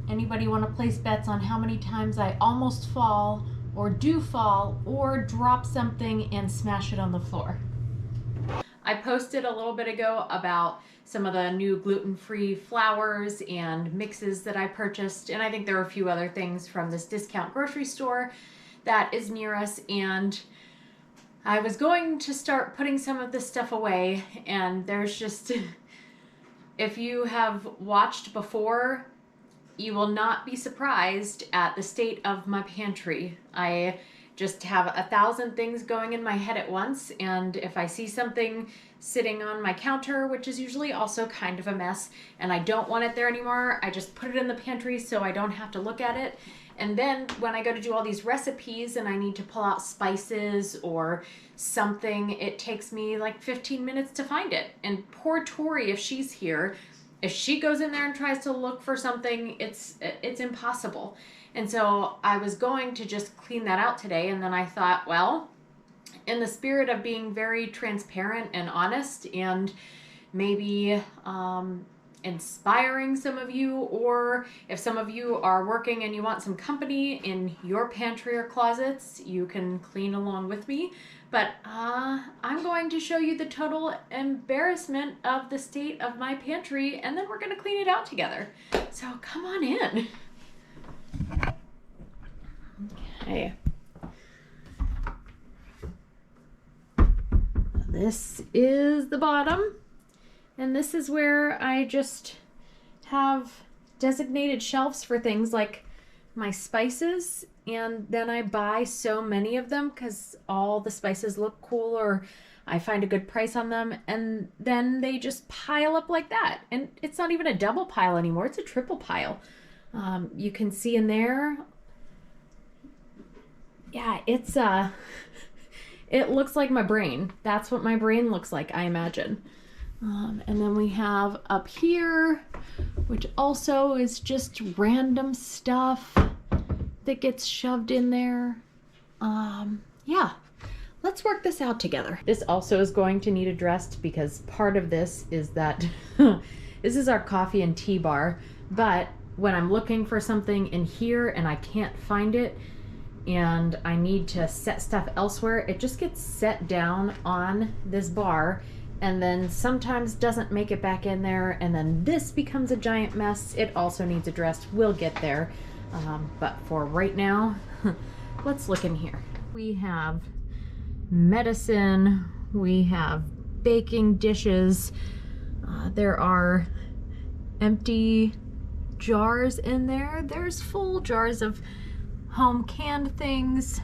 Anybody want to place bets on how many times I almost fall or do fall or drop something and smash it on the floor? I posted a little bit ago about some of the new gluten-free flours and mixes that I purchased, and I think there are a few other things from this discount grocery store that is near us, and I was going to start putting some of this stuff away, and there's just, if you have watched before, you will not be surprised at the state of my pantry. I just have 1,000 things going in my head at once, and if I see something sitting on my counter, which is usually also kind of a mess, and I don't want it there anymore, I just put it in the pantry so I don't have to look at it. And then when I go to do all these recipes and I need to pull out spices or something, it takes me like 15 minutes to find it. And poor Tori, if she's here, if she goes in there and tries to look for something, it's impossible. And so I was going to just clean that out today, and then I thought, well, in the spirit of being very transparent and honest and maybe inspiring some of you, or if some of you are working and you want some company in your pantry or closets, you can clean along with me. But I'm going to show you the total embarrassment of the state of my pantry, and then we're going to clean it out together. So come on in. Okay. This is the bottom, and this is where I just have designated shelves for things like my spices, and then I buy so many of them because all the spices look cool or I find a good price on them, and then they just pile up like that. And it's not even a double pile anymore, it's a triple pile. You can see in there, yeah, it's it looks like my brain. That's what my brain looks like, I imagine. And then we have up here, which also is just random stuff that gets shoved in there. Yeah, let's work this out together. This also is going to need addressed because part of this is that this is our coffee and tea bar, but when I'm looking for something in here and I can't find it and I need to set stuff elsewhere, it just gets set down on this bar and then sometimes doesn't make it back in there, and then this becomes a giant mess. It also needs addressed. We'll get there. But for right now, let's look in here. We have medicine, we have baking dishes, there are empty jars in there, there's full jars of home canned things,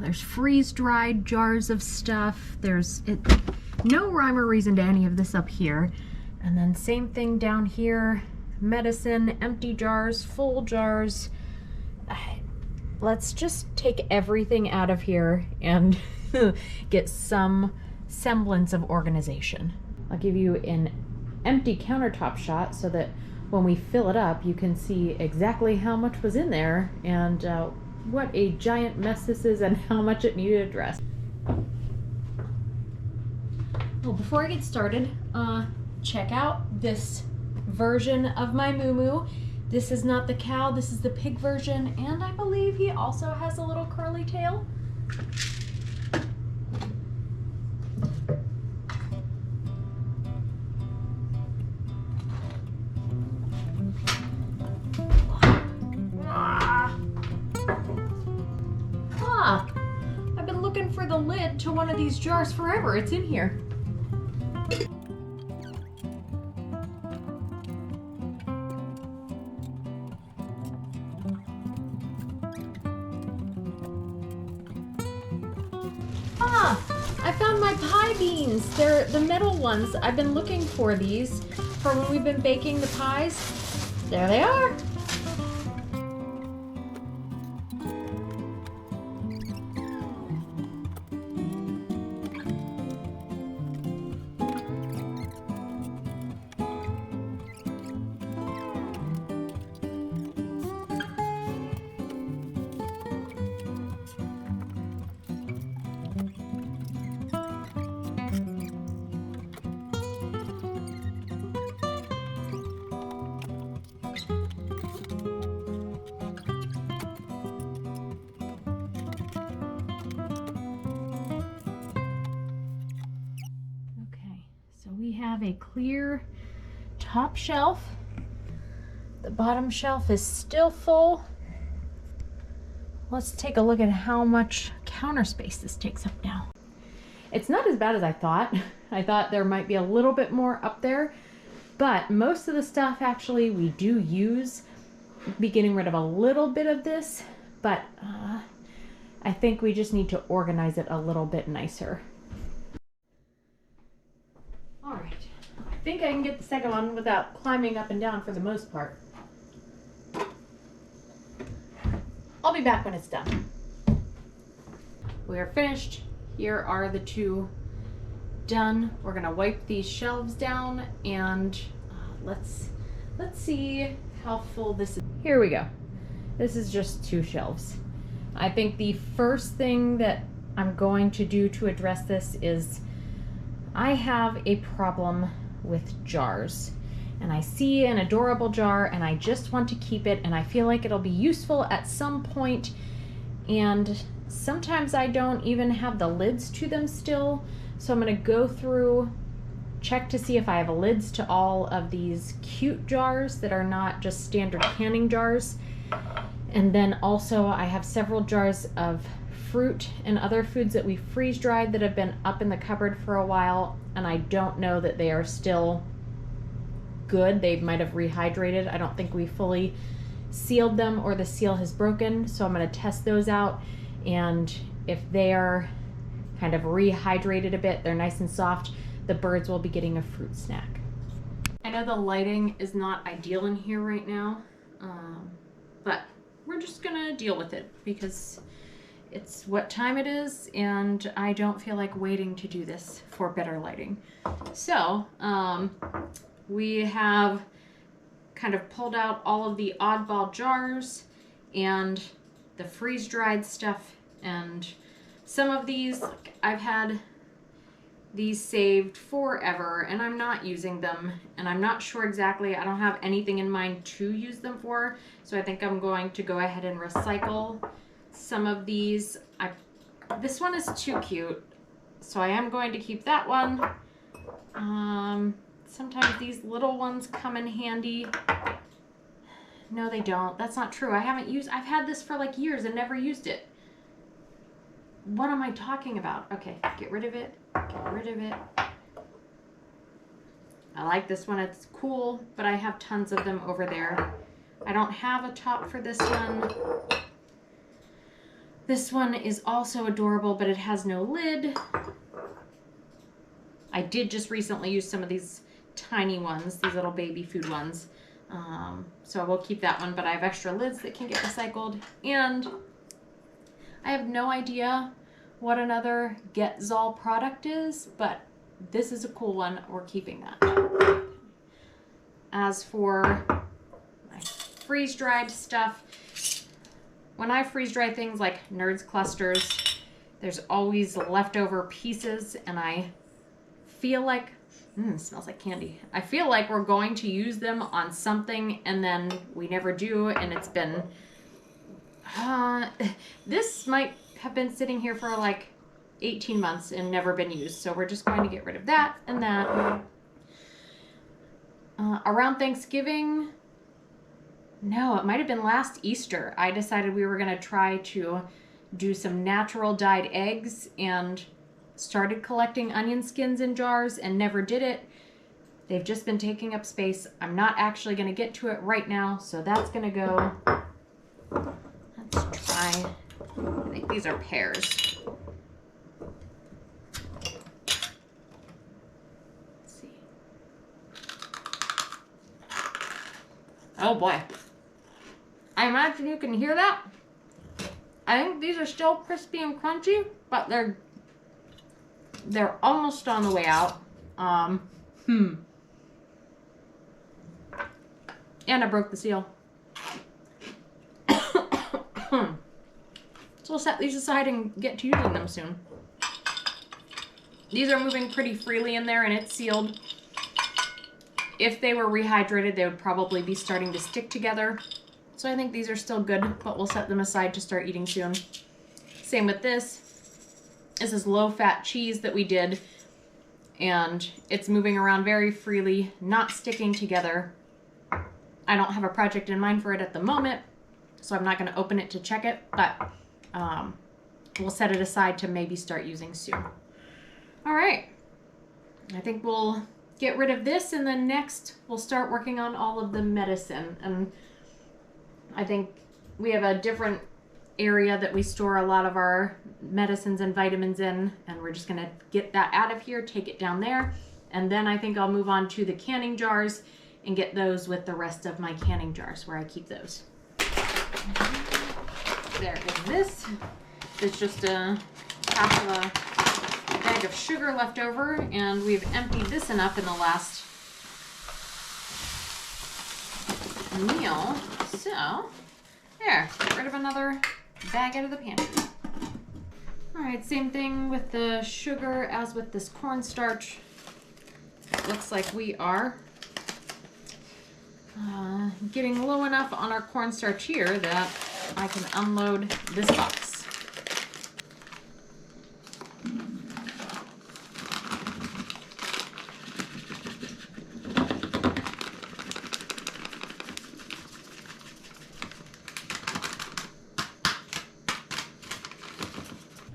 there's freeze-dried jars of stuff, there's no rhyme or reason to any of this up here. And then same thing down here, medicine, empty jars, full jars. Let's just take everything out of here and get some semblance of organization. I'll give you an empty countertop shot so that when we fill it up, you can see exactly how much was in there and what a giant mess this is and how much it needed addressed. Well, before I get started, check out this version of my moo-moo. This is not the cow, this is the pig version, and I believe he also has a little curly tail. I've been looking for the lid to one of these jars forever. It's in here. I found my pie beans. They're the metal ones. I've been looking for these for when we've been baking the pies. There they are. a clear top shelf. The bottom shelf is still full. Let's take a look at how much counter space this takes up now. It's not as bad as I thought. I thought there might be a little bit more up there, but most of the stuff actually we do use. Be getting rid of a little bit of this, but I think we just need to organize it a little bit nicer. All right, I think I can get the second one without climbing up and down for the most part. I'll be back when it's done. We are finished. Here are the two done. We're gonna wipe these shelves down and let's see how full this is. Here we go. This is just two shelves. I think the first thing that I'm going to do to address this is I have a problem with jars. And I see an adorable jar and I just want to keep it, and I feel like it'll be useful at some point, and sometimes I don't even have the lids to them still. So I'm going to go through, check to see if I have lids to all of these cute jars that are not just standard canning jars. And then also I have several jars of fruit and other foods that we freeze dried that have been up in the cupboard for a while, and I don't know that they are still good. They might have rehydrated. I don't think we fully sealed them or the seal has broken, so I'm going to test those out, and if they are kind of rehydrated a bit, they're nice and soft, the birds will be getting a fruit snack. I know the lighting is not ideal in here right now, but we're just gonna deal with it because it's what time it is and I don't feel like waiting to do this for better lighting. So we have kind of pulled out all of the oddball jars and the freeze-dried stuff, and some of these, I've had these saved forever and I'm not using them, and I'm not sure exactly, I don't have anything in mind to use them for, so I think I'm going to go ahead and recycle some of these. This one is too cute, so I am going to keep that one. Sometimes these little ones come in handy. No, they don't. That's not true. I've had this for like years and never used it. What am I talking about? Okay, get rid of it. Get rid of it. I like this one. It's cool, but I have tons of them over there. I don't have a top for this one. This one is also adorable, but it has no lid. I did just recently use some of these tiny ones, these little baby food ones. So we'll keep that one, but I have extra lids that can get recycled. And I have no idea what another Get Zol product is, but this is a cool one. We're keeping that. As for my freeze-dried stuff, when I freeze-dry things like Nerds clusters, there's always leftover pieces, and I feel like, it smells like candy. I feel like we're going to use them on something, and then we never do, and it's been, this might have been sitting here for like 18 months and never been used, so we're just going to get rid of that and that. Around Thanksgiving, no, it might have been last Easter, I decided we were going to try to do some natural dyed eggs and started collecting onion skins in jars and never did it. They've just been taking up space. I'm not actually going to get to it right now, so that's going to go. Let's try, I think these are pears. Let's see. Oh boy. I imagine you can hear that. I think these are still crispy and crunchy, but they're almost on the way out. And I broke the seal. So we'll set these aside and get to using them soon. These are moving pretty freely in there and it's sealed. If they were rehydrated, they would probably be starting to stick together. So I think these are still good, but we'll set them aside to start eating soon. Same with this. This is low-fat cheese that we did. and it's moving around very freely, not sticking together. I don't have a project in mind for it at the moment, so I'm not going to open it to check it, but we'll set it aside to maybe start using soon. All right, I think we'll get rid of this, and then next we'll start working on all of the medicine. And I think we have a different area that we store a lot of our medicines and vitamins in, and we're just going to get that out of here, take it down there, and then I think I'll move on to the canning jars and get those with the rest of my canning jars where I keep those. There is this. It's just a half of a bag of sugar left over, and we've emptied this enough in the last meal. So, there, get rid of another bag out of the pantry. All right, same thing with the sugar as with this cornstarch. Looks like we are getting low enough on our cornstarch here that I can unload this box.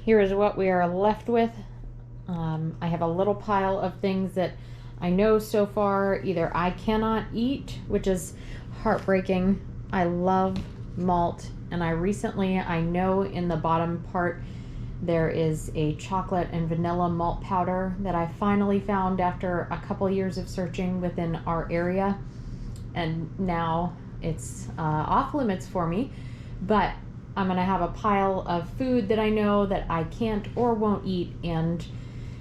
Here is what we are left with. I have a little pile of things that I know so far either I cannot eat, which is heartbreaking. I love malt, and I know in the bottom part there is a chocolate and vanilla malt powder that I finally found after a couple years of searching within our area, and now it's off limits for me, but I'm gonna have a pile of food that I know that I can't or won't eat, and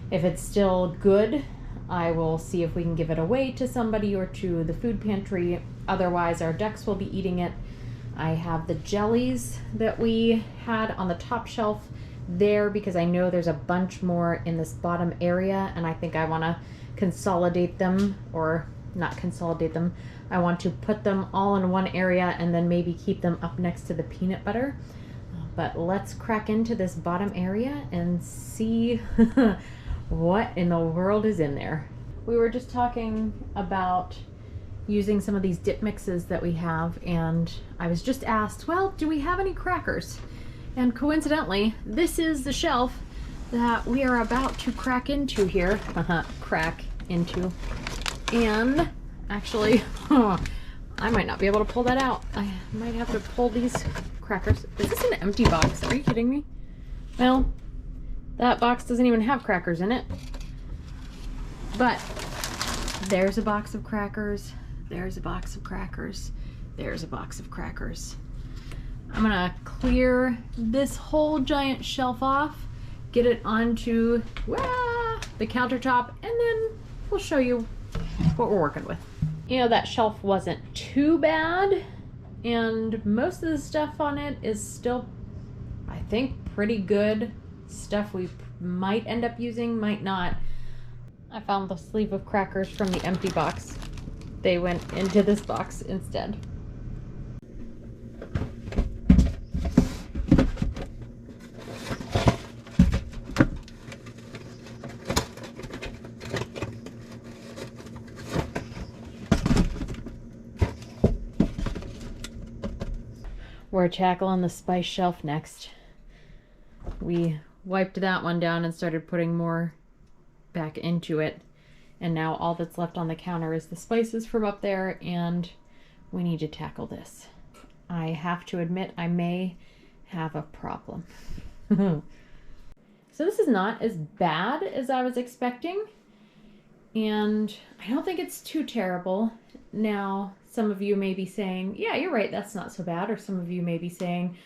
if it's still good, I will see if we can give it away to somebody or to the food pantry. Otherwise, our ducks will be eating it. I have the jellies that we had on the top shelf there because I know there's a bunch more in this bottom area, and I think I want to consolidate them, or not consolidate them. I want to put them all in one area and then maybe keep them up next to the peanut butter. But let's crack into this bottom area and see what in the world is in there. We were just talking about using some of these dip mixes that we have, and I was just asked, well, do we have any crackers? And coincidentally, this is the shelf that we are about to crack into here. Crack into. And actually, I might not be able to pull that out. I might have to pull these crackers. Is this an empty box? Are you kidding me? Well, that box doesn't even have crackers in it. But there's a box of crackers. There's a box of crackers. There's a box of crackers. I'm gonna clear this whole giant shelf off, get it onto the countertop, and then we'll show you what we're working with. You know, that shelf wasn't too bad, and most of the stuff on it is still, I think, pretty good stuff we might end up using, might not. I found the sleeve of crackers from the empty box. They went into this box instead. We're tackling the spice shelf next. We wiped that one down and started putting more back into it. And now all that's left on the counter is the spices from up there, and we need to tackle this. I have to admit, I may have a problem. So this is not as bad as I was expecting, and I don't think it's too terrible. Now, some of you may be saying, yeah, you're right, that's not so bad. Or some of you may be saying,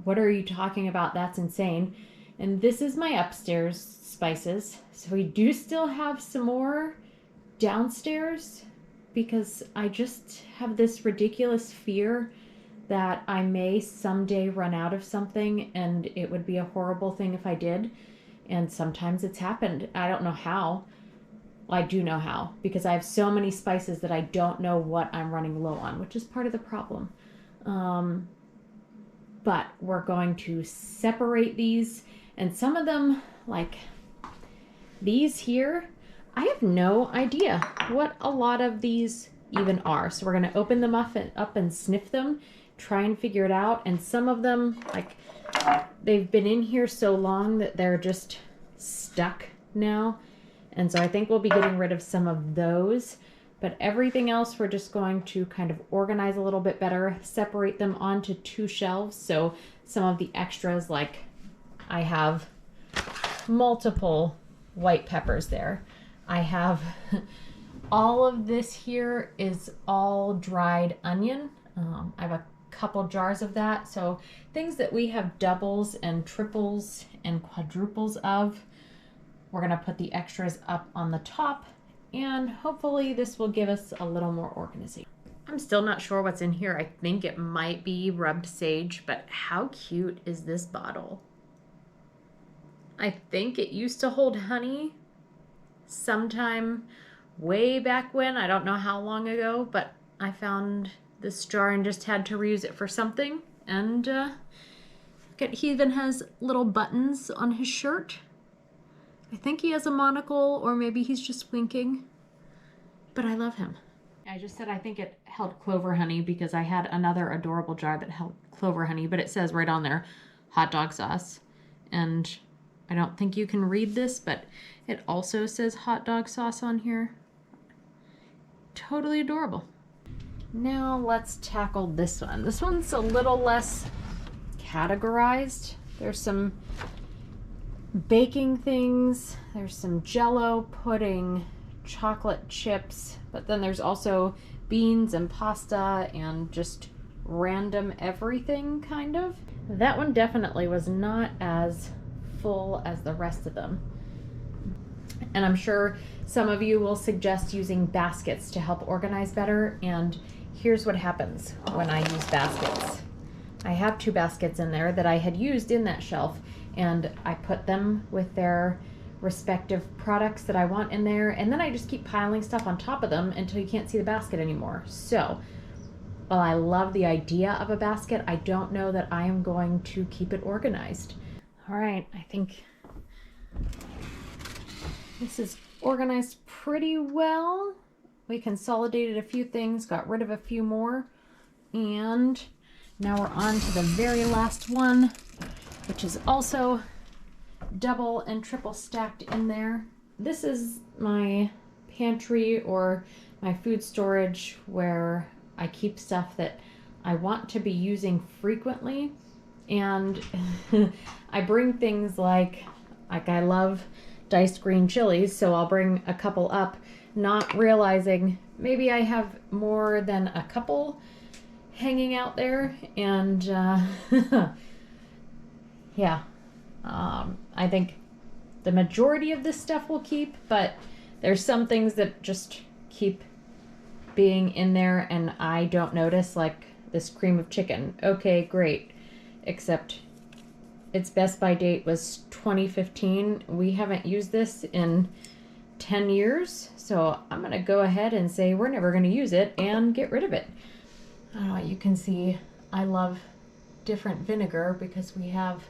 what are you talking about? That's insane. And this is my upstairs spices. So we do still have some more downstairs because I just have this ridiculous fear that I may someday run out of something, and it would be a horrible thing if I did. And sometimes it's happened. I don't know how. Well, I do know how, because I have so many spices that I don't know what I'm running low on, which is part of the problem. But we're going to separate these, and some of them, like these here, I have no idea what a lot of these even are. So we're going to open them up and sniff them, try and figure it out. And some of them, like, they've been in here so long that they're just stuck now. And so I think we'll be getting rid of some of those. But everything else, we're just going to kind of organize a little bit better, separate them onto 2 shelves. So some of the extras, like I have multiple white peppers there. I have all of this here is all dried onion. I have a couple jars of that. So things that we have doubles and triples and quadruples of, we're going to put the extras up on the top, and hopefully this will give us a little more organization. I'm still not sure what's in here. I think it might be rubbed sage, but how cute is this bottle? I think it used to hold honey sometime way back when. I don't know how long ago, but I found this jar and just had to reuse it for something. And he even has little buttons on his shirt. I think he has a monocle, or maybe he's just winking, but I love him. I just said I think it held clover honey because I had another adorable jar that held clover honey, but it says right on there, hot dog sauce. And I don't think you can read this, but it also says hot dog sauce on here. Totally adorable. Now let's tackle this one. This one's a little less categorized. There's some baking things, there's some Jell-O pudding, chocolate chips, but then there's also beans and pasta and just random everything, kind of. That one definitely was not as full as the rest of them. And I'm sure some of you will suggest using baskets to help organize better, and here's what happens when I use baskets. I have 2 baskets in there that I had used in that shelf, and I put them with their respective products that I want in there, and then I just keep piling stuff on top of them until you can't see the basket anymore. So while I love the idea of a basket, I don't know that I am going to keep it organized. All right, I think this is organized pretty well. We consolidated a few things, got rid of a few more, and now we're on to the very last one, which is also double and triple stacked in there. This is my pantry or my food storage where I keep stuff that I want to be using frequently. And I bring things like I love diced green chilies, so I'll bring a couple up, not realizing maybe I have more than a couple hanging out there. And yeah, I think the majority of this stuff will keep, but there's some things that just keep being in there and I don't notice, like this cream of chicken. Okay, great. Except its best by date was 2015. We haven't used this in 10 years, so I'm gonna go ahead and say we're never gonna use it and get rid of it. You can see I love different vinegar because we have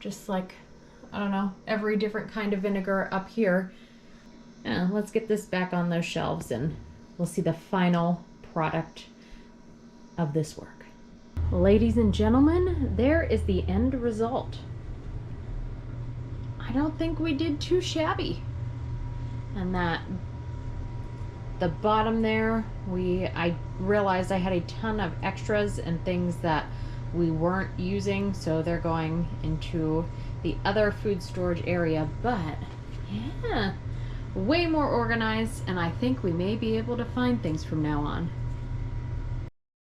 just like, I don't know, every different kind of vinegar up here. Let's get this back on those shelves and we'll see the final product of this work. Ladies and gentlemen, there is the end result. I don't think we did too shabby. And that the bottom there, I realized I had a ton of extras and things that we weren't using, so they're going into the other food storage area. But yeah, way more organized, and I think we may be able to find things from now on.